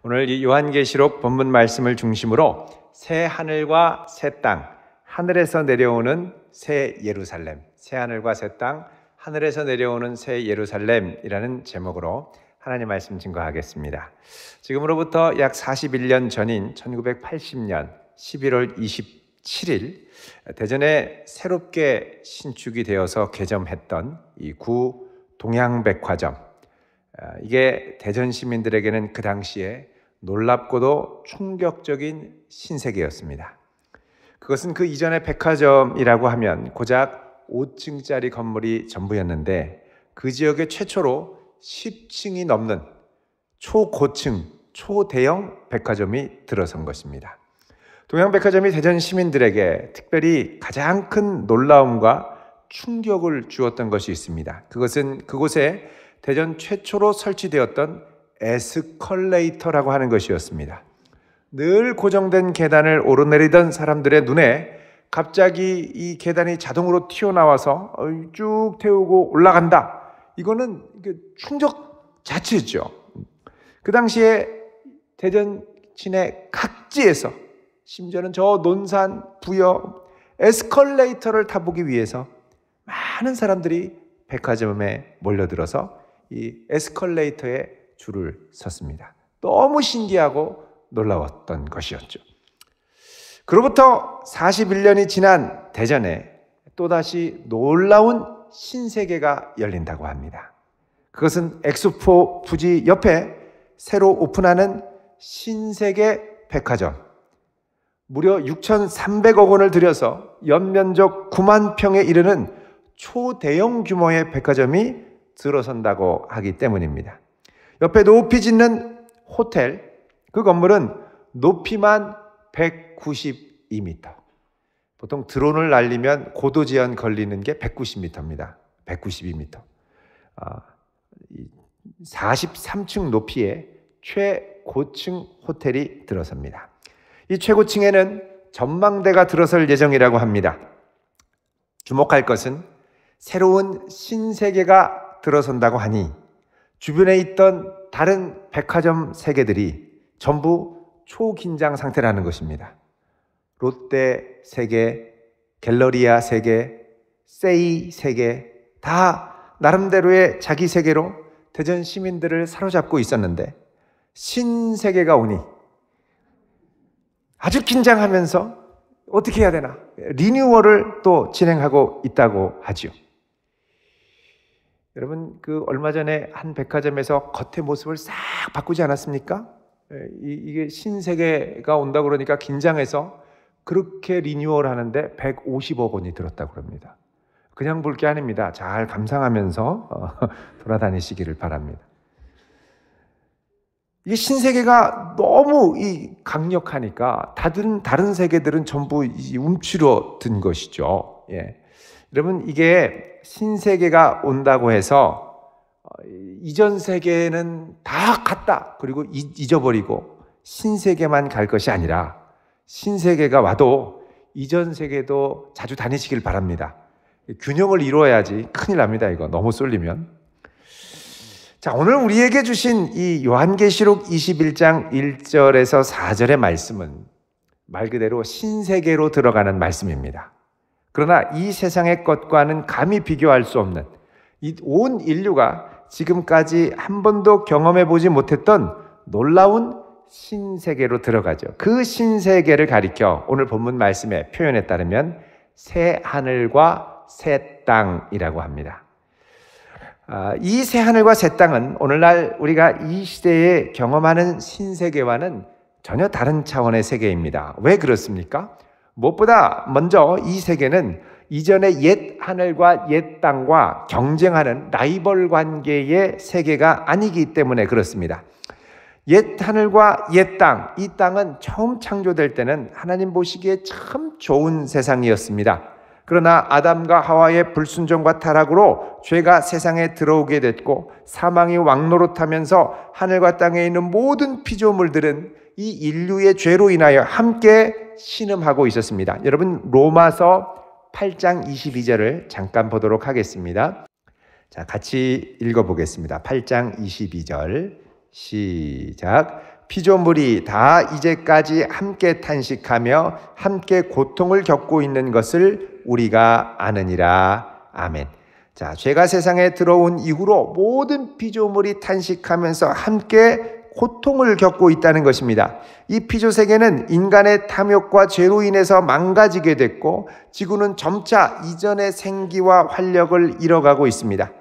오늘 이 요한계시록 본문 말씀을 중심으로 새 하늘과 새 땅, 하늘에서 내려오는 새 예루살렘, 새 하늘과 새 땅, 하늘에서 내려오는 새 예루살렘이라는 제목으로 하나님 말씀 증거하겠습니다. 지금으로부터 약 41년 전인 1980년 11월 27일 대전에 새롭게 신축이 되어서 개점했던 이 구 동양백화점, 이게 대전 시민들에게는 그 당시에 놀랍고도 충격적인 신세계였습니다. 그것은 그 이전의 백화점이라고 하면 고작 5층짜리 건물이 전부였는데 그 지역에 최초로 10층이 넘는 초고층, 초대형 백화점이 들어선 것입니다. 동양백화점이 대전 시민들에게 특별히 가장 큰 놀라움과 충격을 주었던 것이 있습니다. 그것은 그곳에 대전 최초로 설치되었던 에스컬레이터라고 하는 것이었습니다. 늘 고정된 계단을 오르내리던 사람들의 눈에 갑자기 이 계단이 자동으로 튀어나와서 쭉 태우고 올라간다. 이거는 충격 자체죠. 그 당시에 대전 시내 각지에서, 심지어는 저 논산, 부여 에스컬레이터를 타보기 위해서 많은 사람들이 백화점에 몰려들어서 이 에스컬레이터에 줄을 섰습니다. 너무 신기하고 놀라웠던 것이었죠. 그로부터 41년이 지난 대전에 또다시 놀라운 신세계가 열린다고 합니다. 그것은 엑스포 부지 옆에 새로 오픈하는 신세계 백화점. 무려 6,300억 원을 들여서 연면적 9만 평에 이르는 초대형 규모의 백화점이 들어선다고 하기 때문입니다. 옆에 높이 짓는 호텔, 그 건물은 높이만 192m. 보통 드론을 날리면 고도 제한 걸리는 게 190m입니다. 192m. 43층 높이의 최고층 호텔이 들어섭니다. 이 최고층에는 전망대가 들어설 예정이라고 합니다. 주목할 것은 새로운 신세계가 들어선다고 하니 주변에 있던 다른 백화점 세계들이 전부 초긴장 상태라는 것입니다. 롯데 세계, 갤러리아 세계, 세이 세계 다 나름대로의 자기 세계로 대전 시민들을 사로잡고 있었는데 신세계가 오니 아주 긴장하면서 어떻게 해야 되나 리뉴얼을 또 진행하고 있다고 하죠. 여러분, 얼마 전에 한 백화점에서 겉의 모습을 싹 바꾸지 않았습니까? 이게 신세계가 온다고 그러니까 긴장해서 그렇게 리뉴얼 하는데 150억 원이 들었다고 합니다. 그냥 볼 게 아닙니다. 잘 감상하면서 돌아다니시기를 바랍니다. 이게 신세계가 너무 강력하니까 다른 세계들은 전부 움츠러든 것이죠. 예. 여러분, 이게 신세계가 온다고 해서 이전 세계는 다 갔다 그리고 잊어버리고 신세계만 갈 것이 아니라 신세계가 와도 이전 세계도 자주 다니시길 바랍니다. 균형을 이루어야지 큰일 납니다. 이거 너무 쏠리면. 자, 오늘 우리에게 주신 이 요한계시록 21장 1절에서 4절의 말씀은 말 그대로 신세계로 들어가는 말씀입니다. 그러나 이 세상의 것과는 감히 비교할 수 없는 이 온 인류가 지금까지 한 번도 경험해 보지 못했던 놀라운 신세계로 들어가죠. 그 신세계를 가리켜 오늘 본문 말씀의 표현에 따르면 새 하늘과 새 땅이라고 합니다. 이 새 하늘과 새 땅은 오늘날 우리가 이 시대에 경험하는 신세계와는 전혀 다른 차원의 세계입니다. 왜 그렇습니까? 무엇보다 먼저 이 세계는 이전의 옛 하늘과 옛 땅과 경쟁하는 라이벌 관계의 세계가 아니기 때문에 그렇습니다. 옛 하늘과 옛 땅, 이 땅은 처음 창조될 때는 하나님 보시기에 참 좋은 세상이었습니다. 그러나 아담과 하와의 불순종과 타락으로 죄가 세상에 들어오게 됐고 사망이 왕노릇하면서 하늘과 땅에 있는 모든 피조물들은 이 인류의 죄로 인하여 함께 신음하고 있었습니다. 여러분, 로마서 8장 22절을 잠깐 보도록 하겠습니다. 자, 같이 읽어보겠습니다. 8장 22절 시작. 피조물이 다 이제까지 함께 탄식하며 함께 고통을 겪고 있는 것을 우리가 아느니라. 아멘. 자, 죄가 세상에 들어온 이후로 모든 피조물이 탄식하면서 함께 고통을 겪고 있다는 것입니다. 이 피조세계는 인간의 탐욕과 죄로 인해서 망가지게 됐고 지구는 점차 이전의 생기와 활력을 잃어가고 있습니다.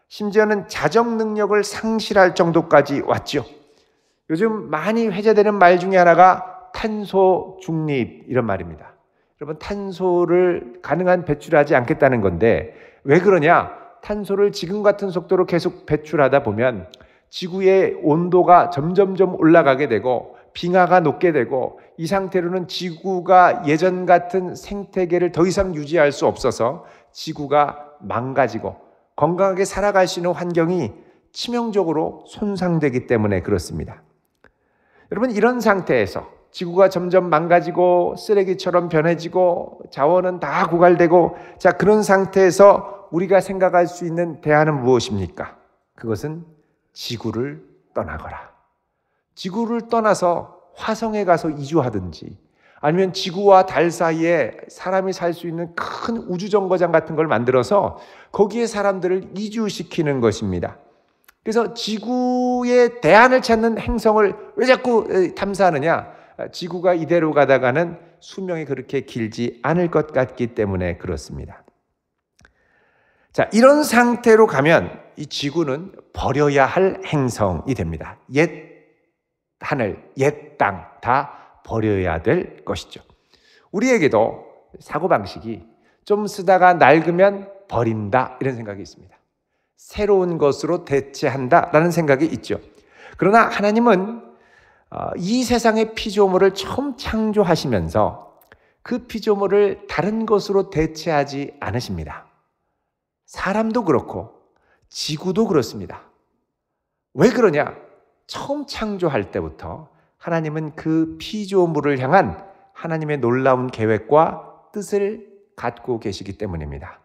심지어는 자정 능력을 상실할 정도까지 왔죠. 요즘 많이 회자되는 말 중에 하나가 탄소 중립 이런 말입니다. 여러분, 탄소를 가능한 배출하지 않겠다는 건데 왜 그러냐? 탄소를 지금 같은 속도로 계속 배출하다 보면 지구의 온도가 점점점 올라가게 되고 빙하가 녹게 되고 이 상태로는 지구가 예전 같은 생태계를 더 이상 유지할 수 없어서 지구가 망가지고 건강하게 살아갈 수 있는 환경이 치명적으로 손상되기 때문에 그렇습니다. 여러분, 이런 상태에서 지구가 점점 망가지고 쓰레기처럼 변해지고 자원은 다 고갈되고 자, 그런 상태에서 우리가 생각할 수 있는 대안은 무엇입니까? 그것은 지구를 떠나거라. 지구를 떠나서 화성에 가서 이주하든지 아니면 지구와 달 사이에 사람이 살 수 있는 큰 우주정거장 같은 걸 만들어서 거기에 사람들을 이주시키는 것입니다. 그래서 지구의 대안을 찾는 행성을 왜 자꾸 탐사하느냐? 지구가 이대로 가다가는 수명이 그렇게 길지 않을 것 같기 때문에 그렇습니다. 자, 이런 상태로 가면 이 지구는 버려야 할 행성이 됩니다. 옛 하늘, 옛 땅 다 버려야 될 것이죠. 우리에게도 사고방식이 좀 쓰다가 낡으면 버린다 이런 생각이 있습니다. 새로운 것으로 대체한다라는 생각이 있죠. 그러나 하나님은 이 세상의 피조물을 처음 창조하시면서 그 피조물을 다른 것으로 대체하지 않으십니다. 사람도 그렇고 지구도 그렇습니다. 왜 그러냐? 처음 창조할 때부터 하나님은 그 피조물을 향한 하나님의 놀라운 계획과 뜻을 갖고 계시기 때문입니다.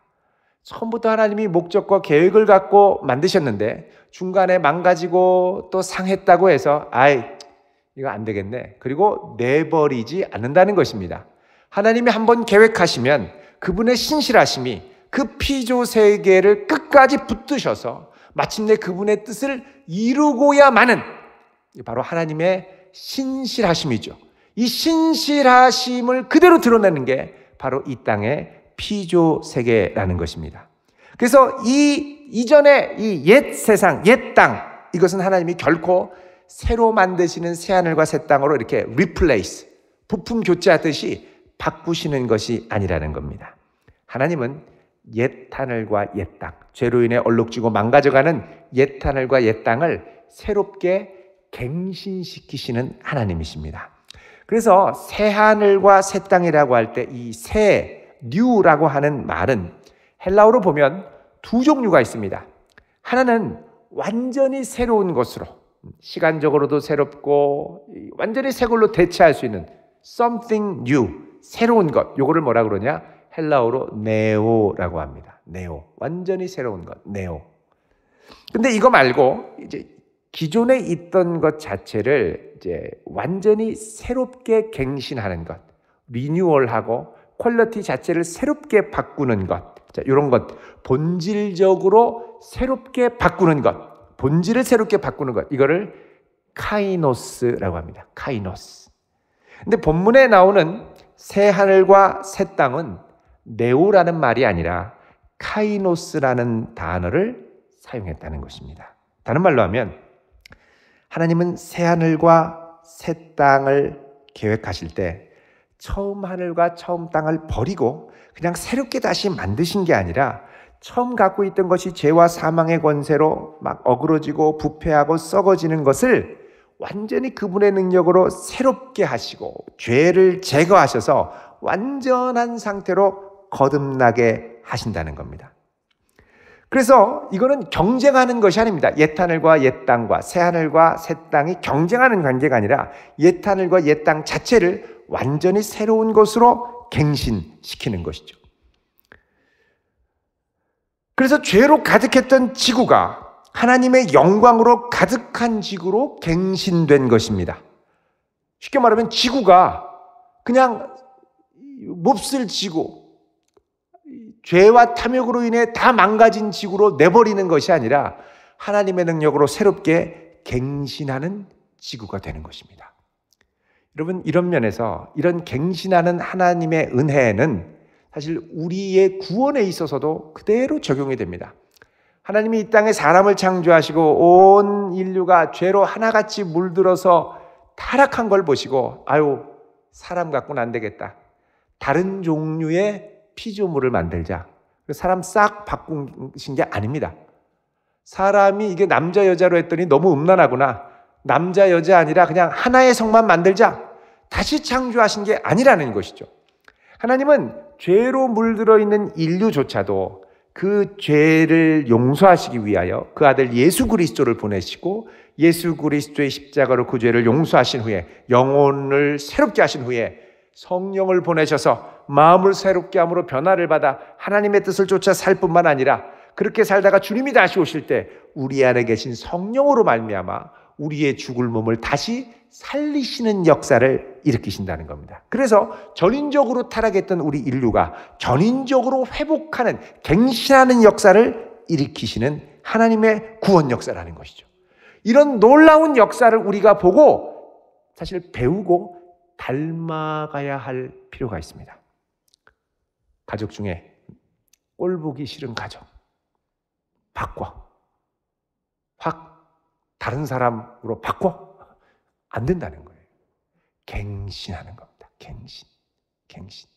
처음부터 하나님이 목적과 계획을 갖고 만드셨는데 중간에 망가지고 또 상했다고 해서 이거 안 되겠네. 그리고 내버리지 않는다는 것입니다. 하나님이 한번 계획하시면 그분의 신실하심이 그 피조 세계를 끝까지 붙드셔서 마침내 그분의 뜻을 이루고야마는 바로 하나님의 신실하심이죠. 이 신실하심을 그대로 드러내는 게 바로 이 땅의 피조 세계라는 것입니다. 그래서 이전에 이 옛 세상, 옛 땅, 이것은 하나님이 결코 새로 만드시는 새 하늘과 새 땅으로 이렇게 replace, 부품 교체하듯이 바꾸시는 것이 아니라는 겁니다. 하나님은 옛 하늘과 옛 땅, 죄로 인해 얼룩지고 망가져가는 옛 하늘과 옛 땅을 새롭게 갱신시키시는 하나님이십니다. 그래서 새 하늘과 새 땅이라고 할 때 이 새, new라고 하는 말은 헬라어로 보면 두 종류가 있습니다. 하나는 완전히 새로운 것으로, 시간적으로도 새롭고 완전히 새 걸로 대체할 수 있는 something new, 새로운 것, 요거를 뭐라 그러냐? 헬라어로 네오라고 합니다. 네오, 완전히 새로운 것, 네오. 근데 이거 말고 이제 기존에 있던 것 자체를 이제 완전히 새롭게 갱신하는 것, 리뉴얼하고 퀄리티 자체를 새롭게 바꾸는 것, 자, 이런 것, 본질적으로 새롭게 바꾸는 것, 본질을 새롭게 바꾸는 것, 이거를 카이노스라고 합니다. 카이노스. 근데 본문에 나오는 새 하늘과 새 땅은 네오라는 말이 아니라 카이노스라는 단어를 사용했다는 것입니다. 다른 말로 하면 하나님은 새 하늘과 새 땅을 계획하실 때 처음 하늘과 처음 땅을 버리고 그냥 새롭게 다시 만드신 게 아니라 처음 갖고 있던 것이 죄와 사망의 권세로 막 어그러지고 부패하고 썩어지는 것을 완전히 그분의 능력으로 새롭게 하시고 죄를 제거하셔서 완전한 상태로 거듭나게 하신다는 겁니다. 그래서 이거는 경쟁하는 것이 아닙니다. 옛 하늘과 옛 땅과 새 하늘과 새 땅이 경쟁하는 관계가 아니라 옛 하늘과 옛 땅 자체를 완전히 새로운 것으로 갱신시키는 것이죠. 그래서 죄로 가득했던 지구가 하나님의 영광으로 가득한 지구로 갱신된 것입니다. 쉽게 말하면 지구가 그냥 몹쓸 지구, 죄와 탐욕으로 인해 다 망가진 지구로 내버리는 것이 아니라 하나님의 능력으로 새롭게 갱신하는 지구가 되는 것입니다. 여러분, 이런 면에서 이런 갱신하는 하나님의 은혜는 사실 우리의 구원에 있어서도 그대로 적용이 됩니다. 하나님이 이 땅에 사람을 창조하시고 온 인류가 죄로 하나같이 물들어서 타락한 걸 보시고 아유, 사람 갖고는 안 되겠다. 다른 종류의 피조물을 만들자. 사람 싹 바꾸신 게 아닙니다. 사람이 이게 남자 여자로 했더니 너무 음란하구나. 남자 여자 아니라 그냥 하나의 성만 만들자. 다시 창조하신 게 아니라는 것이죠. 하나님은 죄로 물들어 있는 인류조차도 그 죄를 용서하시기 위하여 그 아들 예수 그리스도를 보내시고 예수 그리스도의 십자가로 그 죄를 용서하신 후에 영혼을 새롭게 하신 후에 성령을 보내셔서 마음을 새롭게 함으로 변화를 받아 하나님의 뜻을 쫓아 살 뿐만 아니라 그렇게 살다가 주님이 다시 오실 때 우리 안에 계신 성령으로 말미암아 우리의 죽을 몸을 다시 살리시는 역사를 일으키신다는 겁니다. 그래서 전인적으로 타락했던 우리 인류가 전인적으로 회복하는 갱신하는 역사를 일으키시는 하나님의 구원 역사라는 것이죠. 이런 놀라운 역사를 우리가 보고 사실 배우고 닮아가야 할 필요가 있습니다. 가족 중에 꼴 보기 싫은 가족 바꿔. 확 다른 사람으로 바꿔. 안 된다는 거예요. 갱신하는 겁니다. 갱신.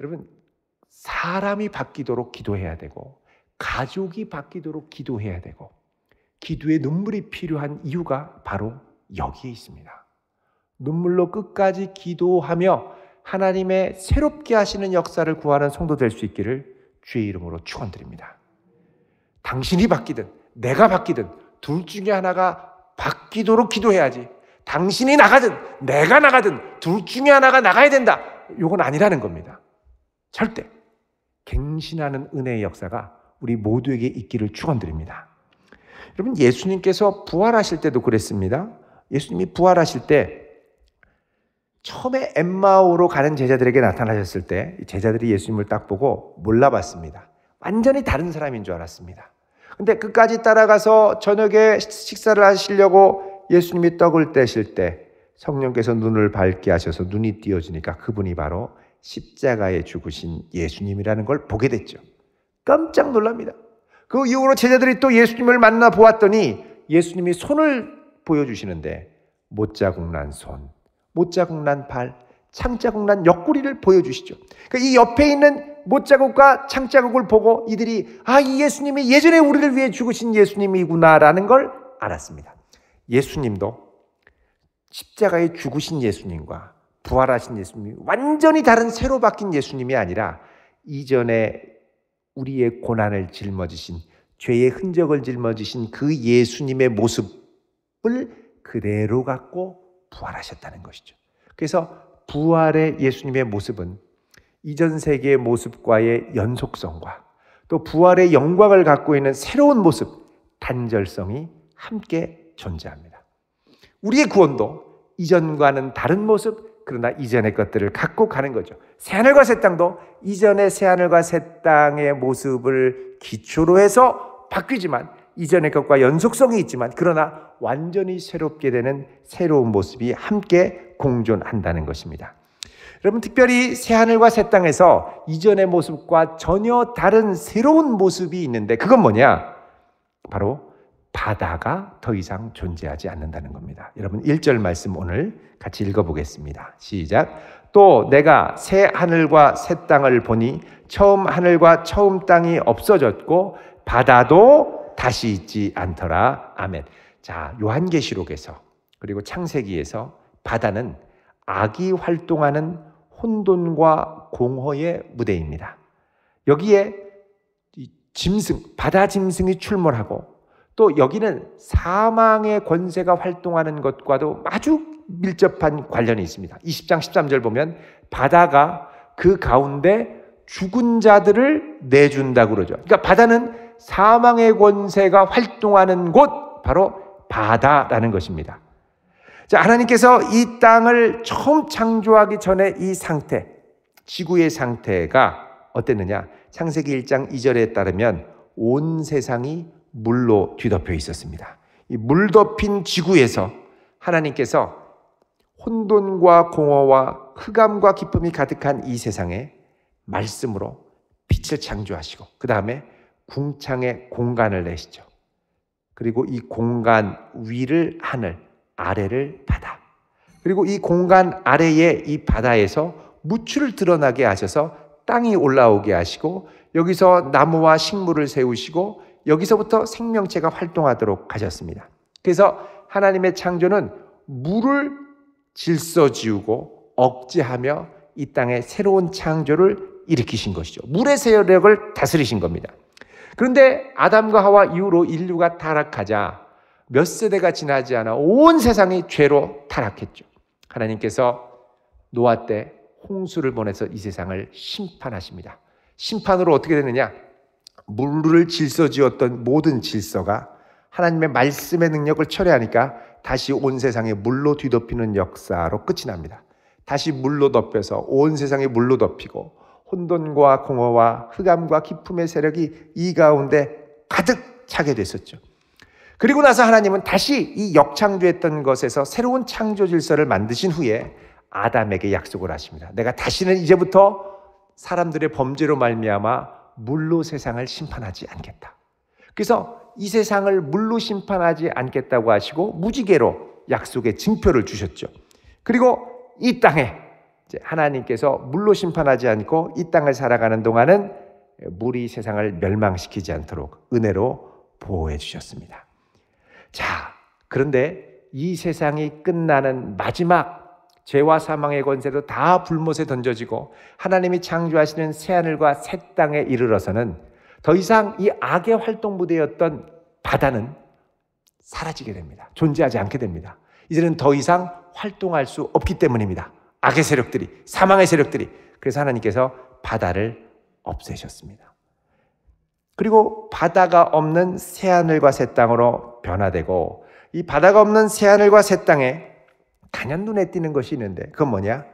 여러분, 사람이 바뀌도록 기도해야 되고 가족이 바뀌도록 기도해야 되고 기도에 눈물이 필요한 이유가 바로 여기에 있습니다. 눈물로 끝까지 기도하며 하나님의 새롭게 하시는 역사를 구하는 성도 될 수 있기를 주의 이름으로 축원드립니다. 당신이 바뀌든 내가 바뀌든 둘 중에 하나가 바뀌도록 기도해야지. 당신이 나가든 내가 나가든 둘 중에 하나가 나가야 된다. 이건 아니라는 겁니다. 절대. 갱신하는 은혜의 역사가 우리 모두에게 있기를 축원드립니다. 여러분, 예수님께서 부활하실 때도 그랬습니다. 예수님이 부활하실 때 처음에 엠마오로 가는 제자들에게 나타나셨을 때 제자들이 예수님을 딱 보고 몰라봤습니다. 완전히 다른 사람인 줄 알았습니다. 근데 끝까지 따라가서 저녁에 식사를 하시려고 예수님이 떡을 떼실 때 성령께서 눈을 밝게 하셔서 눈이 띄어지니까 그분이 바로 십자가에 죽으신 예수님이라는 걸 보게 됐죠. 깜짝 놀랍니다. 그 이후로 제자들이 또 예수님을 만나 보았더니 예수님이 손을 보여주시는데 못자국 난 손, 못자국 난 발, 창자국 난 옆구리를 보여주시죠. 그러니까 이 옆에 있는 못자국과 창자국을 보고 이들이 이 예수님이 예전에 우리를 위해 죽으신 예수님이구나라는 걸 알았습니다. 예수님도 십자가에 죽으신 예수님과 부활하신 예수님이 완전히 다른 새로 바뀐 예수님이 아니라 이전에 우리의 고난을 짊어지신 죄의 흔적을 짊어지신 그 예수님의 모습을 그대로 갖고 부활하셨다는 것이죠. 그래서 부활의 예수님의 모습은 이전 세계의 모습과의 연속성과 또 부활의 영광을 갖고 있는 새로운 모습, 단절성이 함께 존재합니다. 우리의 구원도 이전과는 다른 모습, 그러나 이전의 것들을 갖고 가는 거죠. 새하늘과 새 땅도 이전의 새하늘과 새 땅의 모습을 기초로 해서 바뀌지만 이전의 것과 연속성이 있지만 그러나 완전히 새롭게 되는 새로운 모습이 함께 공존한다는 것입니다. 여러분, 특별히 새하늘과 새 땅에서 이전의 모습과 전혀 다른 새로운 모습이 있는데 그건 뭐냐? 바로 바다가 더 이상 존재하지 않는다는 겁니다. 여러분, 1절 말씀 오늘 같이 읽어보겠습니다. 시작. 또 내가 새 하늘과 새 땅을 보니 처음 하늘과 처음 땅이 없어졌고 바다도 다시 있지 않더라. 아멘. 자, 요한계시록에서 그리고 창세기에서 바다는 악이 활동하는 혼돈과 공허의 무대입니다. 여기에 짐승, 바다 짐승이 출몰하고 또 여기는 사망의 권세가 활동하는 것과도 아주 밀접한 관련이 있습니다. 20장 13절 보면 바다가 그 가운데 죽은 자들을 내준다고 그러죠. 그러니까 바다는 사망의 권세가 활동하는 곳, 바로 바다라는 것입니다. 자, 하나님께서 이 땅을 처음 창조하기 전에 이 상태, 지구의 상태가 어땠느냐? 창세기 1장 2절에 따르면 온 세상이 물로 뒤덮여 있었습니다. 이 물 덮인 지구에서 하나님께서 혼돈과 공허와 흑암과 기쁨이 가득한 이 세상에 말씀으로 빛을 창조하시고 그 다음에 궁창에 공간을 내시죠. 그리고 이 공간 위를 하늘, 아래를 바다. 그리고 이 공간 아래에 이 바다에서 무추를 드러나게 하셔서 땅이 올라오게 하시고 여기서 나무와 식물을 세우시고 여기서부터 생명체가 활동하도록 하셨습니다. 그래서 하나님의 창조는 물을 질서 지우고 억제하며 이 땅에 새로운 창조를 일으키신 것이죠. 물의 세력을 다스리신 겁니다. 그런데 아담과 하와 이후로 인류가 타락하자 몇 세대가 지나지 않아 온 세상이 죄로 타락했죠. 하나님께서 노아 때 홍수를 보내서 이 세상을 심판하십니다. 심판으로 어떻게 되느냐? 물을 질서 지었던 모든 질서가 하나님의 말씀의 능력을 철회하니까 다시 온 세상에 물로 뒤덮이는 역사로 끝이 납니다. 다시 물로 덮여서 온 세상에 물로 덮이고 혼돈과 공허와 흑암과 기품의 세력이 이 가운데 가득 차게 됐었죠. 그리고 나서 하나님은 다시 이 역창조했던 것에서 새로운 창조 질서를 만드신 후에 아담에게 약속을 하십니다. 내가 다시는 이제부터 사람들의 범죄로 말미암아 물로 세상을 심판하지 않겠다. 그래서 이 세상을 물로 심판하지 않겠다고 하시고 무지개로 약속의 징표를 주셨죠. 그리고 이 땅에 이제 하나님께서 물로 심판하지 않고 이 땅을 살아가는 동안은 물이 세상을 멸망시키지 않도록 은혜로 보호해 주셨습니다. 자, 그런데 이 세상이 끝나는 마지막 죄와 사망의 권세도 다 불못에 던져지고 하나님이 창조하시는 새하늘과 새 땅에 이르러서는 더 이상 이 악의 활동 무대였던 바다는 사라지게 됩니다. 존재하지 않게 됩니다. 이제는 더 이상 활동할 수 없기 때문입니다. 악의 세력들이, 사망의 세력들이. 그래서 하나님께서 바다를 없애셨습니다. 그리고 바다가 없는 새하늘과 새 땅으로 변화되고 이 바다가 없는 새하늘과 새 땅에 단연 눈에 띄는 것이 있는데 그건 뭐냐?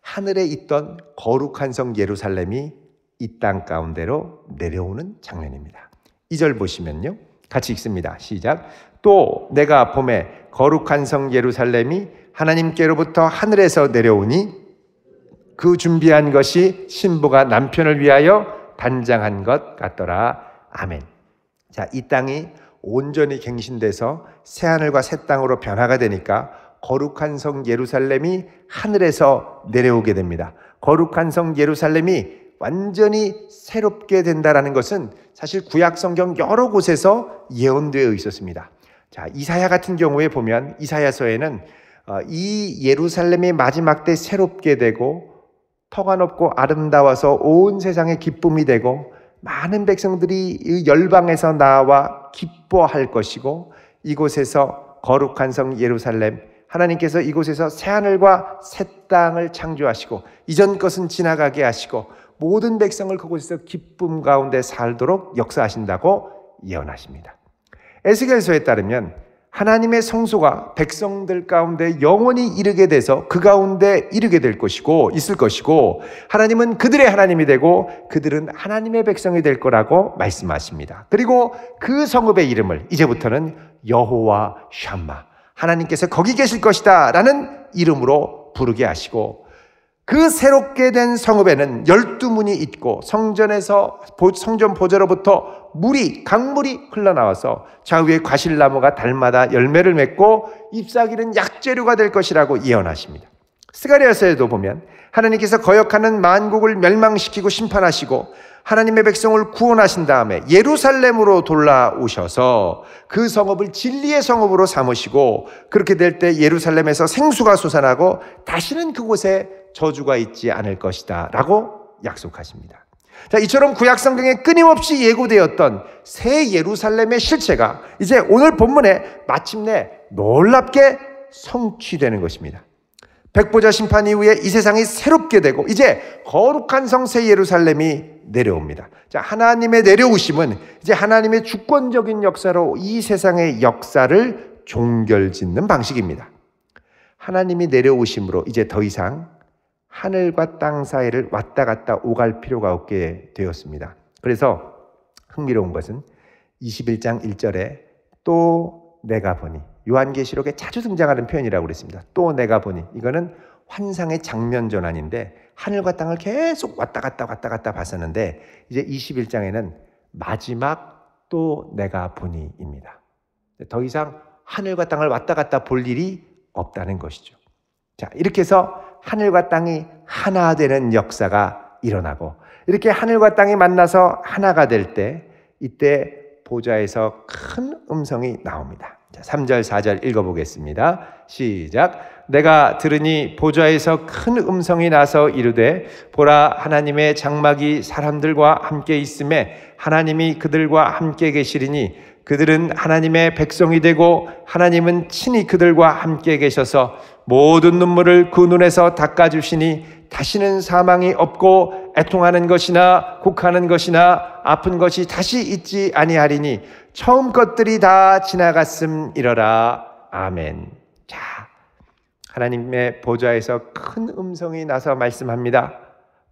하늘에 있던 거룩한 성 예루살렘이 이 땅 가운데로 내려오는 장면입니다. 2절 보시면요. 같이 읽습니다. 시작. 또 내가 봄에 거룩한 성 예루살렘이 하나님께로부터 하늘에서 내려오니 그 준비한 것이 신부가 남편을 위하여 단장한 것 같더라. 아멘. 자, 이 땅이 온전히 갱신돼서 새하늘과 새 땅으로 변화가 되니까 거룩한 성 예루살렘이 하늘에서 내려오게 됩니다. 거룩한 성 예루살렘이 완전히 새롭게 된다는 것은 사실 구약 성경 여러 곳에서 예언되어 있었습니다. 자, 이사야 같은 경우에 보면 이사야서에는 이 예루살렘이 마지막 때 새롭게 되고 터가 높고 아름다워서 온 세상의 기쁨이 되고 많은 백성들이 열방에서 나와 기뻐할 것이고 이곳에서 거룩한 성 예루살렘 하나님께서 이곳에서 새하늘과 새 땅을 창조하시고 이전 것은 지나가게 하시고 모든 백성을 그곳에서 기쁨 가운데 살도록 역사하신다고 예언하십니다. 에스겔서에 따르면 하나님의 성소가 백성들 가운데 영원히 이르게 돼서 그 가운데 이르게 될 것이고 있을 것이고 하나님은 그들의 하나님이 되고 그들은 하나님의 백성이 될 거라고 말씀하십니다. 그리고 그 성읍의 이름을 이제부터는 여호와 샴마 하나님께서 거기 계실 것이다 라는 이름으로 부르게 하시고 그 새롭게 된 성읍에는 12문이 있고 성전에서 성전 보좌로부터 강물이 흘러나와서 좌우에 과실나무가 달마다 열매를 맺고 잎사귀는 약재료가 될 것이라고 예언하십니다. 스가랴서에도 보면 하나님께서 거역하는 만국을 멸망시키고 심판하시고 하나님의 백성을 구원하신 다음에 예루살렘으로 돌아오셔서 그 성읍을 진리의 성읍으로 삼으시고 그렇게 될 때 예루살렘에서 생수가 솟아나고 다시는 그곳에 저주가 있지 않을 것이다 라고 약속하십니다. 자, 이처럼 구약 성경에 끊임없이 예고되었던 새 예루살렘의 실체가 이제 오늘 본문에 마침내 놀랍게 성취되는 것입니다. 백보자 심판 이후에 이 세상이 새롭게 되고 이제 거룩한 성 새 예루살렘이 내려옵니다. 자, 하나님의 내려오심은 이제 하나님의 주권적인 역사로 이 세상의 역사를 종결짓는 방식입니다. 하나님이 내려오심으로 이제 더 이상 하늘과 땅 사이를 왔다 갔다 오갈 필요가 없게 되었습니다. 그래서 흥미로운 것은 21장 1절에 또 내가 보니, 요한계시록에 자주 등장하는 표현이라고 그랬습니다. 또 내가 보니, 이거는 환상의 장면 전환인데 하늘과 땅을 계속 왔다 갔다 봤었는데 이제 21장에는 마지막 또 내가 보니입니다. 더 이상 하늘과 땅을 왔다 갔다 볼 일이 없다는 것이죠. 자, 이렇게 해서 하늘과 땅이 하나 되는 역사가 일어나고, 이렇게 하늘과 땅이 만나서 하나가 될 때 이때 보좌에서 큰 음성이 나옵니다. 자, 3절 4절 읽어보겠습니다. 시작. 내가 들으니 보좌에서 큰 음성이 나서 이르되 보라, 하나님의 장막이 사람들과 함께 있음에 하나님이 그들과 함께 계시리니 그들은 하나님의 백성이 되고 하나님은 친히 그들과 함께 계셔서 모든 눈물을 그 눈에서 닦아주시니 다시는 사망이 없고 애통하는 것이나 곡하는 것이나 아픈 것이 다시 있지 아니하리니 처음 것들이 다 지나갔음이러라. 아멘. 자, 하나님의 보좌에서 큰 음성이 나서 말씀합니다.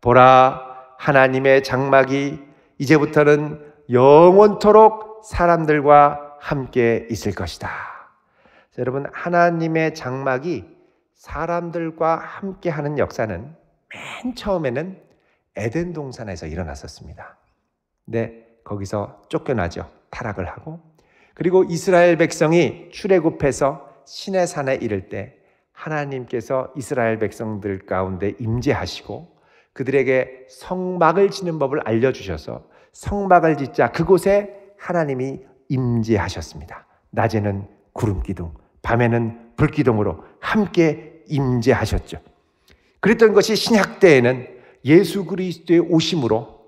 보라, 하나님의 장막이 이제부터는 영원토록 사람들과 함께 있을 것이다. 자, 여러분, 하나님의 장막이 사람들과 함께 하는 역사는 맨 처음에는 에덴 동산에서 일어났었습니다. 근데 거기서 쫓겨나죠. 타락을 하고. 그리고 이스라엘 백성이 출애굽해서 시내산에 이를 때 하나님께서 이스라엘 백성들 가운데 임재하시고 그들에게 성막을 짓는 법을 알려주셔서 성막을 짓자 그곳에 하나님이 임재하셨습니다. 낮에는 구름기둥, 밤에는 불기둥으로 함께 임재하셨죠. 그랬던 것이 신약 때에는 예수 그리스도의 오심으로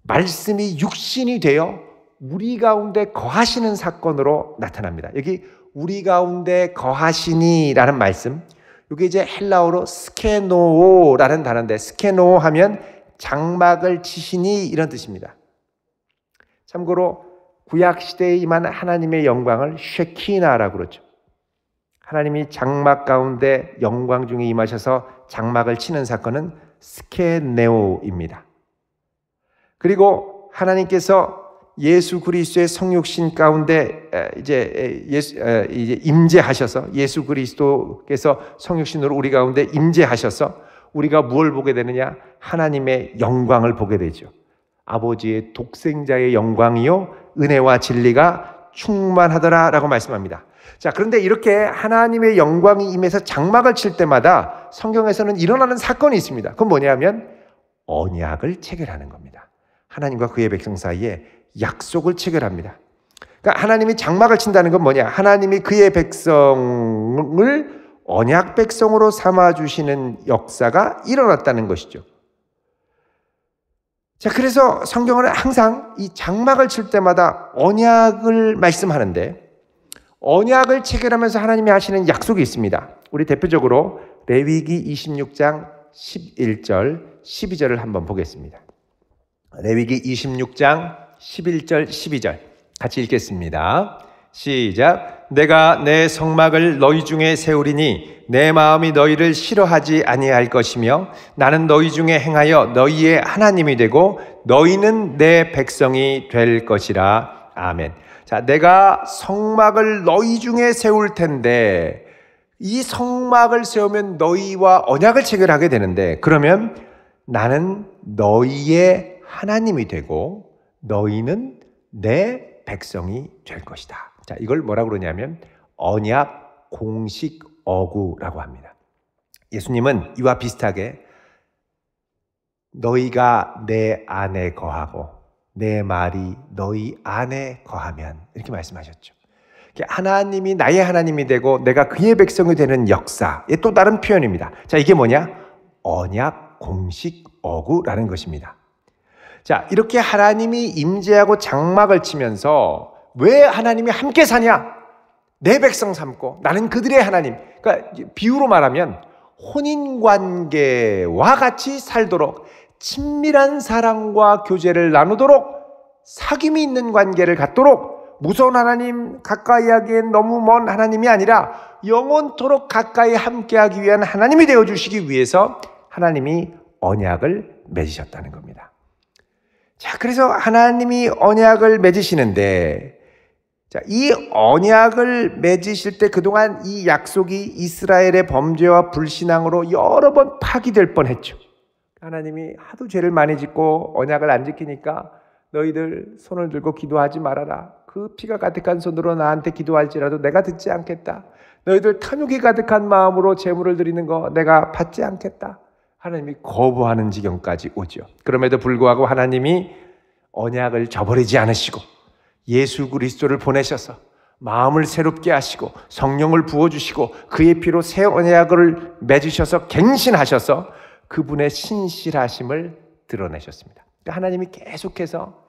말씀이 육신이 되어 우리 가운데 거하시는 사건으로 나타납니다. 여기 우리 가운데 거하시니라는 말씀, 이게 이제 헬라어로 스케노라는 단어인데, 스케노 하면 장막을 치시니 이런 뜻입니다. 참고로 구약 시대에 임한 하나님의 영광을 쉐키나라고 그러죠. 하나님이 장막 가운데 영광 중에 임하셔서 장막을 치는 사건은 스케네오입니다. 그리고 하나님께서 예수 그리스도의 성육신 가운데 이제 임재하셔서, 예수 그리스도께서 성육신으로 우리 가운데 임재하셔서 우리가 무엇을 보게 되느냐? 하나님의 영광을 보게 되죠. 아버지의 독생자의 영광이요 은혜와 진리가 충만하더라라고 말씀합니다. 자, 그런데 이렇게 하나님의 영광이 임해서 장막을 칠 때마다 성경에서는 일어나는 사건이 있습니다. 그건 뭐냐면 언약을 체결하는 겁니다. 하나님과 그의 백성 사이에 약속을 체결합니다. 그러니까 하나님이 장막을 친다는 건 뭐냐? 하나님이 그의 백성을 언약 백성으로 삼아주시는 역사가 일어났다는 것이죠. 자, 그래서 성경은 항상 이 장막을 칠 때마다 언약을 말씀하는데, 언약을 체결하면서 하나님이 하시는 약속이 있습니다. 우리 대표적으로 레위기 26장 11절, 12절을 한번 보겠습니다. 레위기 26장 11절, 12절 같이 읽겠습니다. 시작. 내가 내 성막을 너희 중에 세우리니 내 마음이 너희를 싫어하지 아니할 것이며 나는 너희 중에 행하여 너희의 하나님이 되고 너희는 내 백성이 될 것이라. 아멘. 자, 내가 성막을 너희 중에 세울 텐데, 이 성막을 세우면 너희와 언약을 체결하게 되는데, 그러면 나는 너희의 하나님이 되고 너희는 내 백성이 될 것이다. 자, 이걸 뭐라고 그러냐면 언약 공식 어구라고 합니다. 예수님은 이와 비슷하게 너희가 내 안에 거하고 내 말이 너희 안에 거하면, 이렇게 말씀하셨죠. 하나님이 나의 하나님이 되고 내가 그의 백성이 되는 역사의 또 다른 표현입니다. 자, 이게 뭐냐? 언약 공식 어구라는 것입니다. 자, 이렇게 하나님이 임재하고 장막을 치면서 왜 하나님이 함께 사냐? 내 백성 삼고 나는 그들의 하나님. 그러니까 비유로 말하면 혼인관계와 같이 살도록, 친밀한 사랑과 교제를 나누도록, 사귐이 있는 관계를 갖도록 무서운 하나님, 가까이 하기엔 너무 먼 하나님이 아니라 영원토록 가까이 함께하기 위한 하나님이 되어주시기 위해서 하나님이 언약을 맺으셨다는 겁니다. 자, 그래서 하나님이 언약을 맺으시는데, 자, 이 언약을 맺으실 때 그동안 이 약속이 이스라엘의 범죄와 불신앙으로 여러 번 파기될 뻔했죠. 하나님이 하도 죄를 많이 짓고 언약을 안 지키니까 너희들 손을 들고 기도하지 말아라. 그 피가 가득한 손으로 나한테 기도할지라도 내가 듣지 않겠다. 너희들 탐욕이 가득한 마음으로 제물을 드리는 거 내가 받지 않겠다. 하나님이 거부하는 지경까지 오죠. 그럼에도 불구하고 하나님이 언약을 저버리지 않으시고 예수 그리스도를 보내셔서 마음을 새롭게 하시고 성령을 부어주시고 그의 피로 새 언약을 맺으셔서 갱신하셔서 그분의 신실하심을 드러내셨습니다. 그러니까 하나님이 계속해서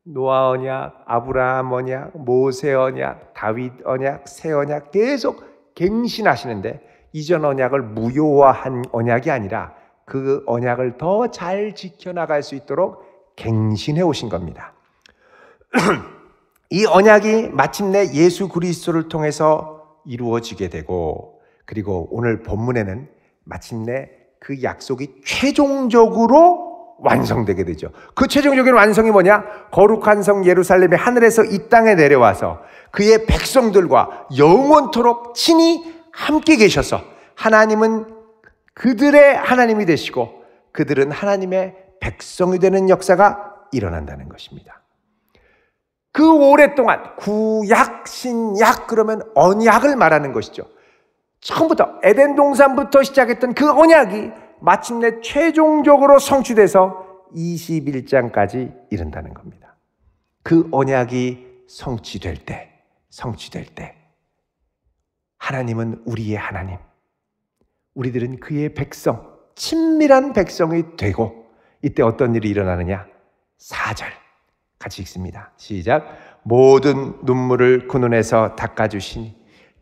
노아 언약, 아브라함 언약, 모세 언약, 다윗 언약, 새 언약 계속 갱신하시는데 이전 언약을 무효화한 언약이 아니라 그 언약을 더 잘 지켜나갈 수 있도록 갱신해 오신 겁니다. 이 언약이 마침내 예수 그리스도를 통해서 이루어지게 되고, 그리고 오늘 본문에는 마침내 그 약속이 최종적으로 완성되게 되죠. 그 최종적인 완성이 뭐냐? 거룩한 성 예루살렘이 하늘에서 이 땅에 내려와서 그의 백성들과 영원토록 친히 함께 계셔서 하나님은 그들의 하나님이 되시고 그들은 하나님의 백성이 되는 역사가 일어난다는 것입니다. 그 오랫동안 구약, 신약 그러면 언약을 말하는 것이죠. 처음부터 에덴 동산부터 시작했던 그 언약이 마침내 최종적으로 성취돼서 21장까지 이른다는 겁니다. 그 언약이 성취될 때 하나님은 우리의 하나님, 우리들은 그의 백성, 친밀한 백성이 되고, 이때 어떤 일이 일어나느냐? 4절 같이 읽습니다. 시작. 모든 눈물을 그 눈에서 닦아주시니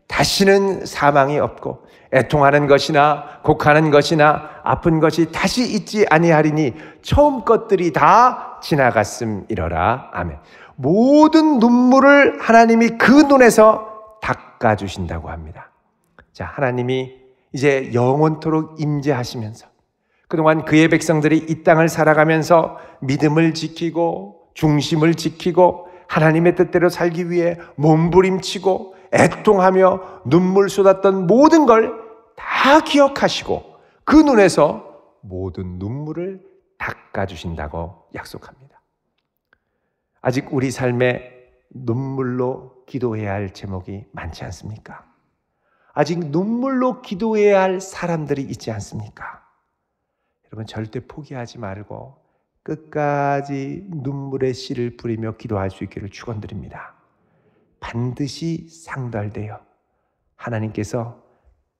다시는 사망이 없고 애통하는 것이나 곡하는 것이나 아픈 것이 다시 있지 아니하리니 처음 것들이 다 지나갔음이러라. 아멘. 모든 눈물을 하나님이 그 눈에서 닦아주신다고 합니다. 자, 하나님이 이제 영원토록 임재하시면서 그동안 그의 백성들이 이 땅을 살아가면서 믿음을 지키고 중심을 지키고 하나님의 뜻대로 살기 위해 몸부림치고 애통하며 눈물 쏟았던 모든 걸 다 기억하시고 그 눈에서 모든 눈물을 닦아주신다고 약속합니다. 아직 우리 삶에 눈물로 기도해야 할 제목이 많지 않습니까? 아직 눈물로 기도해야 할 사람들이 있지 않습니까? 여러분, 절대 포기하지 말고 끝까지 눈물의 씨를 뿌리며 기도할 수 있기를 축원드립니다. 반드시 상달되어 하나님께서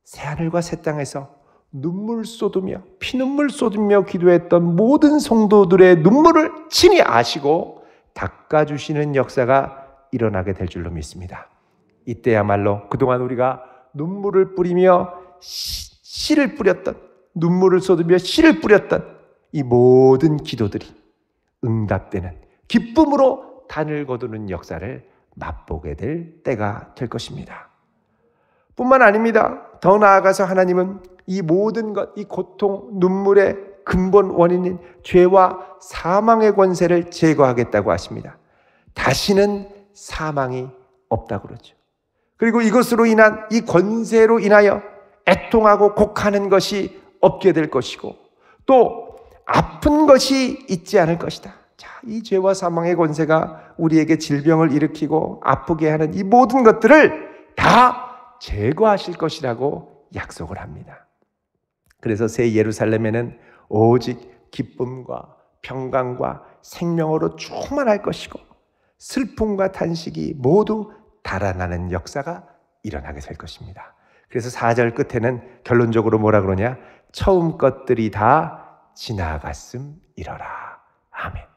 새하늘과 새 땅에서 눈물 쏟으며 피눈물 쏟으며 기도했던 모든 성도들의 눈물을 친히 아시고 닦아주시는 역사가 일어나게 될 줄로 믿습니다. 이때야말로 그동안 우리가 눈물을 뿌리며 씨를 뿌렸던, 눈물을 쏟으며 씨를 뿌렸던 이 모든 기도들이 응답되는 기쁨으로 단을 거두는 역사를 맛보게 될 때가 될 것입니다. 뿐만 아닙니다. 더 나아가서 하나님은 이 모든 것, 이 고통, 눈물의 근본 원인인 죄와 사망의 권세를 제거하겠다고 하십니다. 다시는 사망이 없다고 그러죠. 그리고 이것으로 인한 이 권세로 인하여 애통하고 곡하는 것이 없게 될 것이고 또 아픈 것이 있지 않을 것이다. 자, 이 죄와 사망의 권세가 우리에게 질병을 일으키고 아프게 하는 이 모든 것들을 다 제거하실 것이라고 약속을 합니다. 그래서 새 예루살렘에는 오직 기쁨과 평강과 생명으로 충만할 것이고 슬픔과 탄식이 모두 달아나는 역사가 일어나게 될 것입니다. 그래서 4절 끝에는 결론적으로 뭐라 그러냐? 처음 것들이 다 지나갔음이러라. 아멘.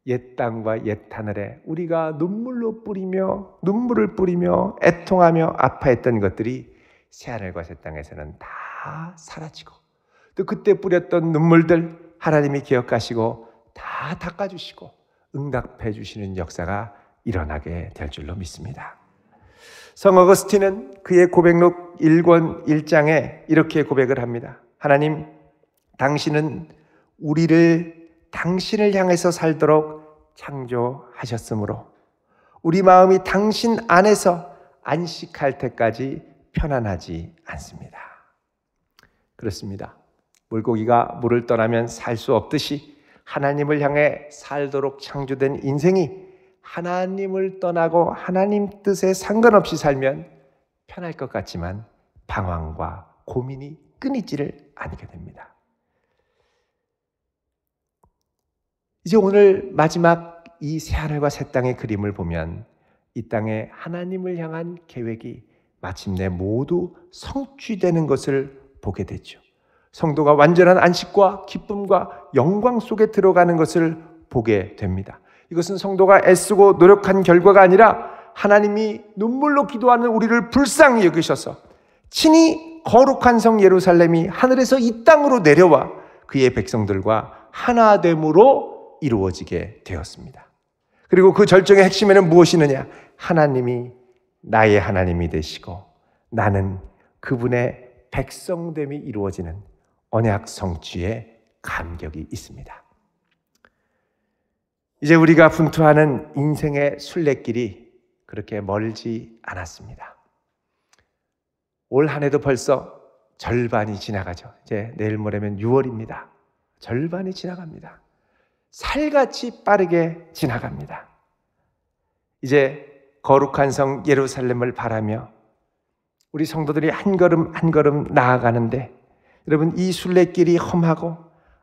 옛 땅과 옛 하늘에 우리가 눈물을 뿌리며 애통하며 아파했던 것들이 새하늘과 새 땅에서는 다 사라지고 또 그때 뿌렸던 눈물들 하나님이 기억하시고 다 닦아주시고 응답해 주시는 역사가 일어나게 될 줄로 믿습니다. 성 어거스틴은 그의 고백록 1권 1장에 이렇게 고백을 합니다. 하나님, 당신은 우리를 당신을 향해서 살도록 창조하셨으므로 우리 마음이 당신 안에서 안식할 때까지 편안하지 않습니다. 그렇습니다. 물고기가 물을 떠나면 살 수 없듯이 하나님을 향해 살도록 창조된 인생이 하나님을 떠나고 하나님 뜻에 상관없이 살면 편할 것 같지만 방황과 고민이 끊이지를 않게 됩니다. 이제 오늘 마지막 이 새하늘과 새 땅의 그림을 보면 이 땅에 하나님을 향한 계획이 마침내 모두 성취되는 것을 보게 되죠. 성도가 완전한 안식과 기쁨과 영광 속에 들어가는 것을 보게 됩니다. 이것은 성도가 애쓰고 노력한 결과가 아니라 하나님이 눈물로 기도하는 우리를 불쌍히 여기셔서 친히 거룩한 성 예루살렘이 하늘에서 이 땅으로 내려와 그의 백성들과 하나됨으로 이루어지게 되었습니다. 그리고 그 절정의 핵심에는 무엇이 있느냐? 하나님이 나의 하나님이 되시고 나는 그분의 백성됨이 이루어지는 언약 성취의 감격이 있습니다. 이제 우리가 분투하는 인생의 순례길이 그렇게 멀지 않았습니다. 올 한 해도 벌써 절반이 지나가죠. 이제 내일 모레면 6월입니다. 절반이 지나갑니다. 살같이 빠르게 지나갑니다. 이제 거룩한 성 예루살렘을 바라며 우리 성도들이 한 걸음 한 걸음 나아가는데 여러분, 이 순례길이 험하고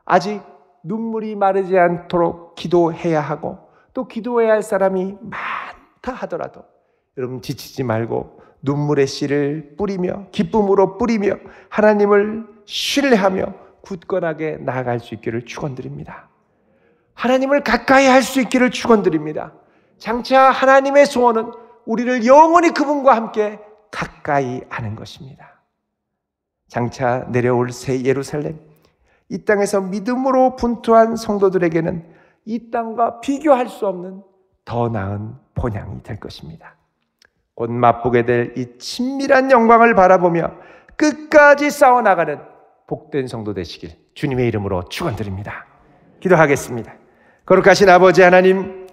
아직 눈물이 마르지 않도록 기도해야 하고 또 기도해야 할 사람이 많다 하더라도 여러분 지치지 말고 눈물의 씨를 뿌리며 기쁨으로 뿌리며 하나님을 신뢰하며 굳건하게 나아갈 수 있기를 축원드립니다. 하나님을 가까이 할 수 있기를 축원드립니다. 장차 하나님의 소원은 우리를 영원히 그분과 함께 가까이 하는 것입니다. 장차 내려올 새 예루살렘, 이 땅에서 믿음으로 분투한 성도들에게는 이 땅과 비교할 수 없는 더 나은 본향이 될 것입니다. 곧 맛보게 될 이 친밀한 영광을 바라보며 끝까지 싸워나가는 복된 성도 되시길 주님의 이름으로 축원드립니다. 기도하겠습니다. 거룩하신 아버지 하나님,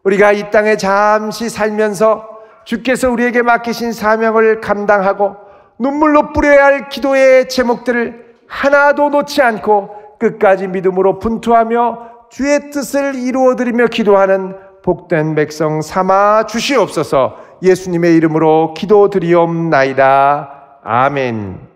우리가 이 땅에 잠시 살면서 주께서 우리에게 맡기신 사명을 감당하고 눈물로 뿌려야 할 기도의 제목들을 하나도 놓지 않고 끝까지 믿음으로 분투하며 주의 뜻을 이루어드리며 기도하는 복된 백성 삼아 주시옵소서. 예수님의 이름으로 기도드리옵나이다. 아멘.